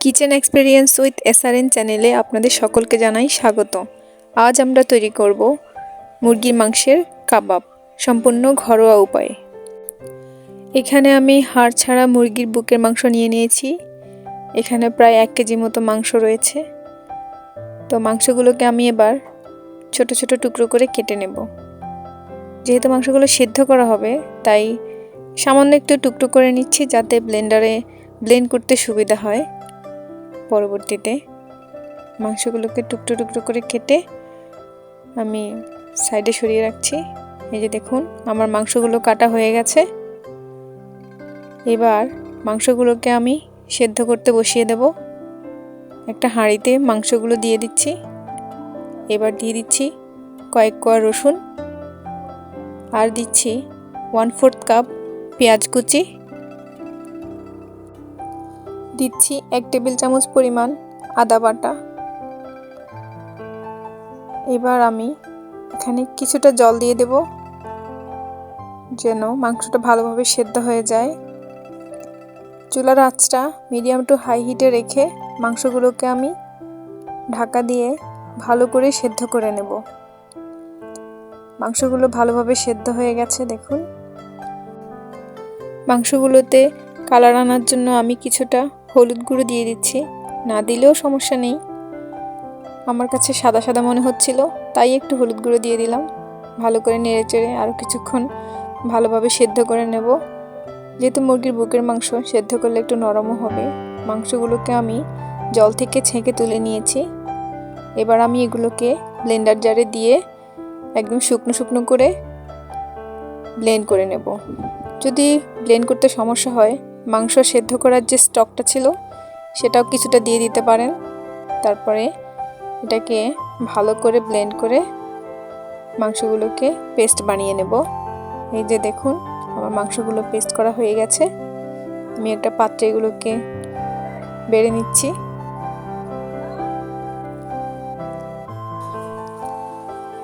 Kitchen experience with SRN চ্যানেলে আপনাদের সকলকে জানাই স্বাগত। আজ আমরা তৈরি করব মুরগির মাংসের কাবাব সম্পূর্ণ ঘরোয়া উপায়ে। এখানে আমি হাড় ছাড়া মুরগির বুকের মাংস নিয়ে নিয়েছি। এখানে প্রায় 1 কেজি মতো মাংস রয়েছে। তো মাংসগুলোকে আমি এবার ছোট ছোট টুকরো করে কেটে নেব। যেহেতু মাংসগুলো সিদ্ধ করা হবে তাই সামান্য একটু টুকরো করে নিচ্ছি, যাতে ব্লেন্ডারে ব্লেন্ড করতে সুবিধা হয়। পরবর্তীতে মাংসগুলোকে টুকরো টুকরো করে কেটে আমি সাইডে সরিয়ে রাখছি। এই যে দেখুন, আমার মাংসগুলো কাটা হয়ে গেছে। এবার মাংসগুলোকে আমি সেদ্ধ করতে বসিয়ে দেব। একটা হাঁড়িতে মাংসগুলো দিয়ে দিচ্ছি। এবার দিয়ে দিচ্ছি কয়েক কোয়া রসুন, আর দিচ্ছি 1/4 কাপ পেঁয়াজ কুচি, দিচ্ছি 1 টেবিল চামচ পরিমাণ আদা বাটা। এবার আমি এখানে কিছুটা জল দিয়ে দেব, যেন মাংসটা ভালোভাবে সেদ্ধ হয়ে যায়। চুলার আঁচটা মিডিয়াম টু হাই হিটে রেখে মাংসগুলোকে আমি ঢাকা দিয়ে ভালো করে সেদ্ধ করে নেব। মাংসগুলো ভালোভাবে সেদ্ধ হয়ে গেছে দেখুন। মাংসগুলোতে কালার আনার জন্য আমি কিছুটা হলুদ গুঁড়ো দিয়ে দিচ্ছি, না দিলেও সমস্যা নেই। আমার কাছে সাদা সাদা মনে হচ্ছিল তাই একটু হলুদ গুঁড়ো দিয়ে দিলাম। ভালো করে নেড়েচেড়ে আরও কিছুক্ষণ ভালোভাবে সেদ্ধ করে নেব। যেহেতু মুরগির বুকের মাংস সেদ্ধ করলে একটু নরমও হবে। মাংসগুলোকে আমি জল থেকে ছেঁকে তুলে নিয়েছি। এবার আমি এগুলোকে ব্লেন্ডার জারে দিয়ে একদম শুকনো শুকনো করে ব্লেন্ড করে নেব। যদি ব্লেন্ড করতে সমস্যা হয়, মাংস সেদ্ধ করার যে স্টকটা ছিল সেটাও কিছুটা দিয়ে দিতে পারেন। তারপরে এটাকে ভালো করে ব্লেন্ড করে মাংসগুলোকে পেস্ট বানিয়ে নেব। এই যে দেখুন, আমার মাংসগুলো পেস্ট করা হয়ে গেছে। আমি একটা পাত্রে এগুলোকে বেড়ে নিচ্ছি।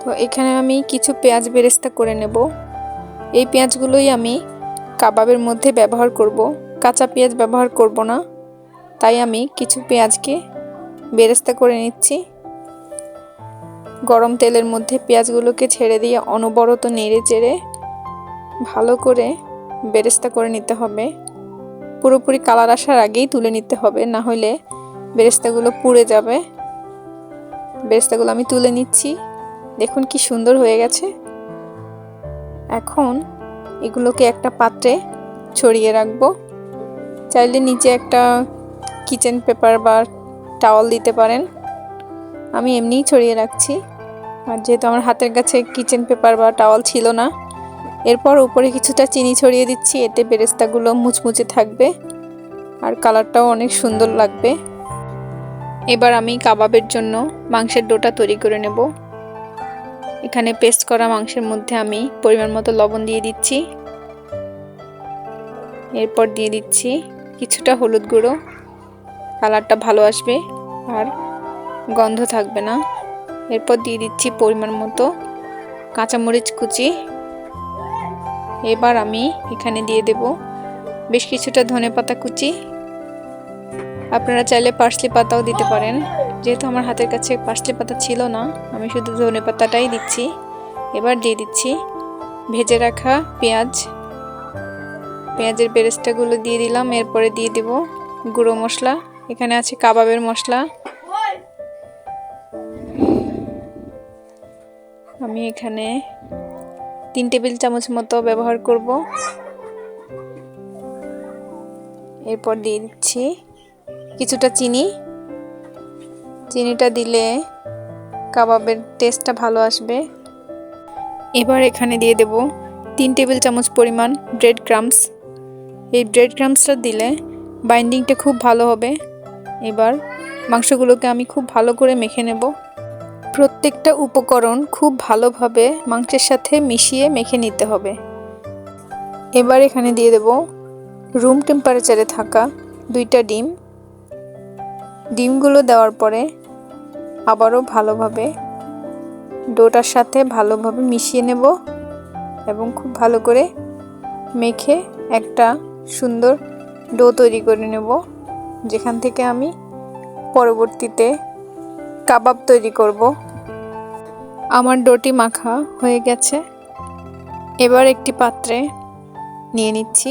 তো এখানে আমি কিছু পেঁয়াজ বেরেস্তা করে নেব। এই পেঁয়াজগুলোই আমি কাবাবের মধ্যে ব্যবহার করব, কাঁচা পেঁয়াজ ব্যবহার করব না। তাই আমি কিছু পেঁয়াজকে বেরেস্তা করে নিচ্ছি। গরম তেলের মধ্যে পেঁয়াজগুলোকে ছেড়ে দিয়ে অনবরত নেড়ে চেড়ে ভালো করে বেরেস্তা করে নিতে হবে। পুরোপুরি কালার আসার আগেই তুলে নিতে হবে, না হলে বেরেস্তাগুলো পুড়ে যাবে। বেরেস্তাগুলো আমি তুলে নিচ্ছি। দেখুন কি সুন্দর হয়ে গেছে। এখন এগুলোকে একটা পাত্রে ছড়িয়ে রাখবো। চাইলে নিচে একটা কিচেন পেপার বা টাওয়াল দিতে পারেন। আমি এমনিই ছড়িয়ে রাখছি, আর যেহেতু আমার হাতের কাছে কিচেন পেপার বা টাওয়াল ছিল না। এরপর উপরে কিছুটা চিনি ছড়িয়ে দিচ্ছি, এতে বেরেস্তাগুলো মুচমুচে থাকবে আর কালারটাও অনেক সুন্দর লাগবে। এবার আমি কাবাবের জন্য মাংসের ডোটা তৈরি করে নেব। এখানে পেস্ট করা মাংসের মধ্যে আমি পরিমাণ মতো লবণ দিয়ে দিচ্ছি। এরপর দিয়ে দিচ্ছি কিছুটা হলুদ গুঁড়ো, কালারটা ভালো আসবে আর গন্ধ থাকবে না। এরপর দিয়ে দিচ্ছি পরিমাণ মতো কাঁচামরিচ কুচি। এবার আমি এখানে দিয়ে দেব বেশ কিছুটা ধনেপাতা কুচি। আপনারা চাইলে পার্সলি পাতাও দিতে পারেন। যেহেতু আমার হাতের কাছে পার্সলি পাতা ছিল না, আমি শুধু ধনেপাতাটাই দিচ্ছি। এবার দিয়ে দিচ্ছি ভেজে রাখা পেঁয়াজের বেরেস্তাগুলো দিয়ে দিলাম। এরপরে দিয়ে দেব গুঁড়ো মশলা। এখানে আছে কাবাবের মশলা। আমি এখানে 3 টেবিল চামচ মতো ব্যবহার করব। এরপর দিয়ে দিচ্ছি কিছুটা চিনি। চিনিটা দিলে কাবাবের টেস্টটা ভালো আসবে। এবার এখানে দিয়ে দেব 3 টেবিল চামচ পরিমাণ ব্রেড ক্রাম্বস। এই ব্রেড ক্রাম্বসটা দিলে বাইন্ডিংটা খুব ভালো হবে। এবার মাংসগুলোকে আমি খুব ভালো করে মেখে নেব। প্রত্যেকটা উপকরণ খুব ভালোভাবে মাংসের সাথে মিশিয়ে মেখে নিতে হবে। এবার এখানে দিয়ে দেব রুম টেম্পারেচারে থাকা 2টা ডিম। ডিমগুলো দেওয়ার পরে আবারও ভালোভাবে ডোটার সাথে ভালোভাবে মিশিয়ে নেব এবং খুব ভালো করে মেখে একটা সুন্দর ডো তৈরি করে নেব, যেখান থেকে আমি পরবর্তীতে কাবাব তৈরি করব। আমার ডোটি মাখা হয়ে গেছে। এবার একটি পাত্রে নিয়ে নিচ্ছি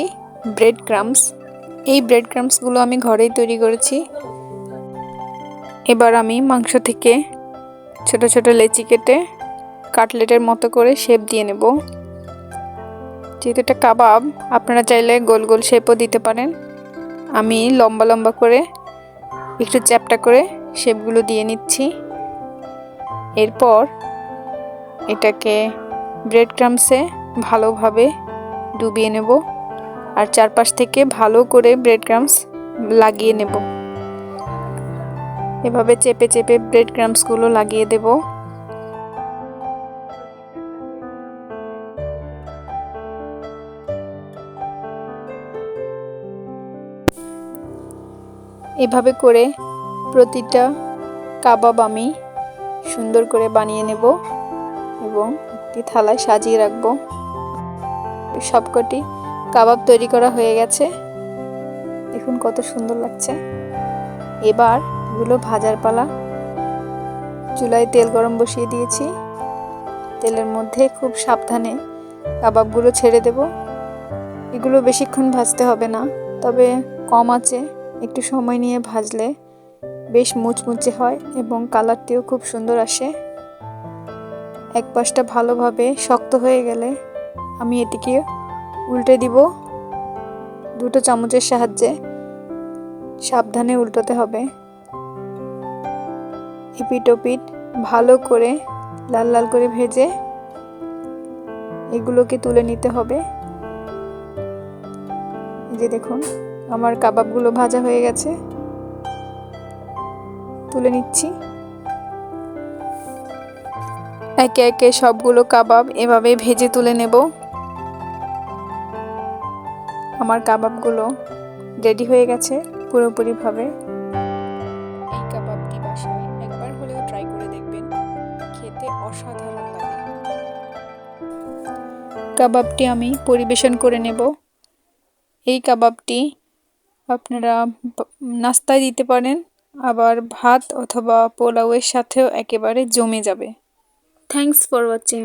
ব্রেড ক্রাম্বস। এই ব্রেড ক্রাম্বসগুলো আমি ঘরেই তৈরি করেছি। এবার আমি মাংস থেকে ছোট ছোট লেচি কেটে কাটলেটের মতো করে শেপ দিয়ে নেব। যেহেতু এটা কাবাব, আপনারা চাইলে গোল গোল শেপও দিতে পারেন। আমি লম্বা লম্বা করে একটু চ্যাপ্টা করে শেপগুলো দিয়ে নিচ্ছি। এরপর এটাকে ব্রেড ক্রাম্বসে ভালোভাবে ডুবিয়ে নেব আর চারপাশ থেকে ভালো করে ব্রেড ক্রাম্বস লাগিয়ে নেব। এভাবে চেপে চেপে ব্রেড ক্রাম্বসগুলো লাগিয়ে দেব। এভাবে করে প্রতিটা কাবাব আমি সুন্দর করে বানিয়ে নেব এবং একটি থালায় সাজিয়ে রাখব। সবকটি কাবাব তৈরি করা হয়ে গেছে। দেখুন কত সুন্দর লাগছে। এবার এগুলো ভাজার পালা। চুলায় তেল গরম বসিয়ে দিয়েছি। তেলের মধ্যে খুব সাবধানে কাবাবগুলো ছেড়ে দেব। এগুলো বেশিক্ষণ ভাজতে হবে না, তবে কম আঁচে একটু সময় নিয়ে ভাজলে বেশ মুচমুচে হয় এবং কালারটিও খুব সুন্দর আসে। এক পাশটা ভালোভাবে শক্ত হয়ে গেলে আমি এটিকে উল্টে দিব। দুটো চামচের সাহায্যে সাবধানে উল্টোতে হবে। এপিট ওপিট ভালো করে লাল লাল করে ভেজে এগুলোকে তুলে নিতে হবে। এই যে দেখুন আমার কাবাবগুলো ভাজা হয়ে গেছে, তুলে নিচ্ছি। একে একে সবগুলো কাবাব এভাবে ভেজে তুলে নেব। আমার কাবাবগুলো রেডি হয়ে গেছে পুরোপুরিভাবে। এই কাবাবটি বাসায় একবার হলেও ট্রাই করে দেখবেন, খেতে অসাধারণ লাগে। কাবাবটি আমি পরিবেশন করে নেব। এই কাবাবটি আপনারা নাস্তায় দিতে পারেন, আবার ভাত অথবা পোলাওয়ের সাথেও একেবারে জমে যাবে। Thanks for watching.